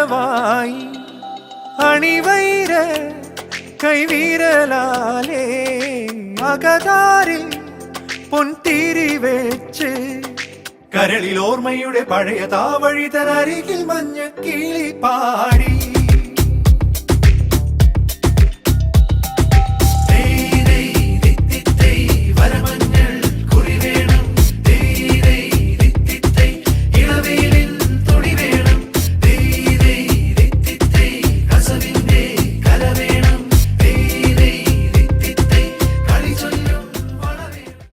അണയവായി അണിവൈര കൈവീരലാലേ അകതാരിൽ പൊൻതിരി വെച്ച് കരളിൽ ഓർമ്മയുടെ പഴയ താവഴി തനരികിൽ മഞ്ഞ